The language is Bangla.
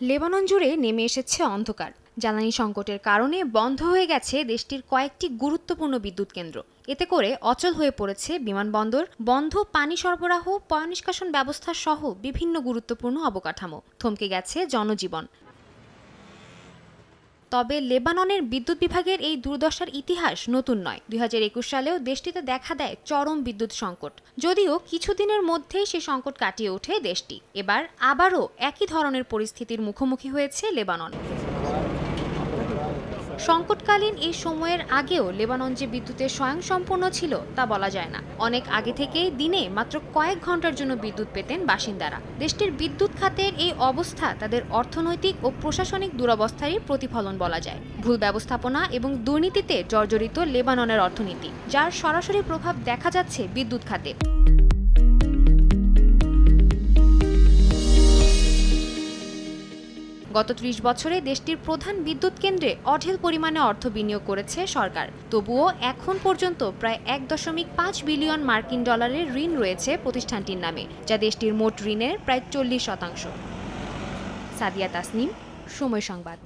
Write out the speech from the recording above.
লেবানন জুড়ে নেমে এসেছে অন্ধকার। জ্বালানি সংকটের কারণে বন্ধ হয়ে গেছে দেশটির কয়েকটি গুরুত্বপূর্ণ বিদ্যুৎ কেন্দ্র। এতে করে অচল হয়ে পড়েছে বিমানবন্দর, বন্ধ পানি সরবরাহ, পয়ঃনিষ্কাশন ব্যবস্থা সহ বিভিন্ন গুরুত্বপূর্ণ অবকাঠামো। থমকে গেছে জনজীবন। তবে লেবাননের বিদ্যুৎ বিভাগের এই দুর্দশার ইতিহাস নতুন নয়। ২০২১ সালেও দেশটিতে দেখা দেয় চরম বিদ্যুৎ সংকট। যদিও কিছুদিনের মধ্যেই সেই সংকট কাটিয়ে ওঠে দেশটি। এবার আবারও একই ধরনের পরিস্থিতির মুখোমুখি হয়েছে লেবানন। সংকটকালীন এই সময়ের আগেও লেবানন যে বিদ্যুতে স্বয়ংসম্পূর্ণ ছিল তা বলা যায় না। অনেক আগে থেকেই দিনে মাত্র কয়েক ঘন্টার জন্য বিদ্যুৎ পেতেন বাসিন্দারা। দেশটির বিদ্যুৎ খাতের এই অবস্থা তাদের অর্থনৈতিক ও প্রশাসনিক দুরবস্থারই প্রতিফলন বলা যায়। ভুল ব্যবস্থাপনা এবং দুর্নীতিতে জর্জরিত লেবাননের অর্থনীতি, যার সরাসরি প্রভাব দেখা যাচ্ছে বিদ্যুৎ খাতে। গত ৩০ বছরে দেশটির প্রধান বিদ্যুৎ কেন্দ্রে অঢেল পরিমাণে অর্থ বিনিয়োগ করেছে সরকার। তবুও এখন পর্যন্ত প্রায় ১.৫ বিলিয়ন মার্কিন ডলারের ঋণ রয়েছে প্রতিষ্ঠানটির নামে, যা দেশটির মোট ঋণের প্রায় ৪০%। সাদিয়া তাসনিম, সময় সংবাদ।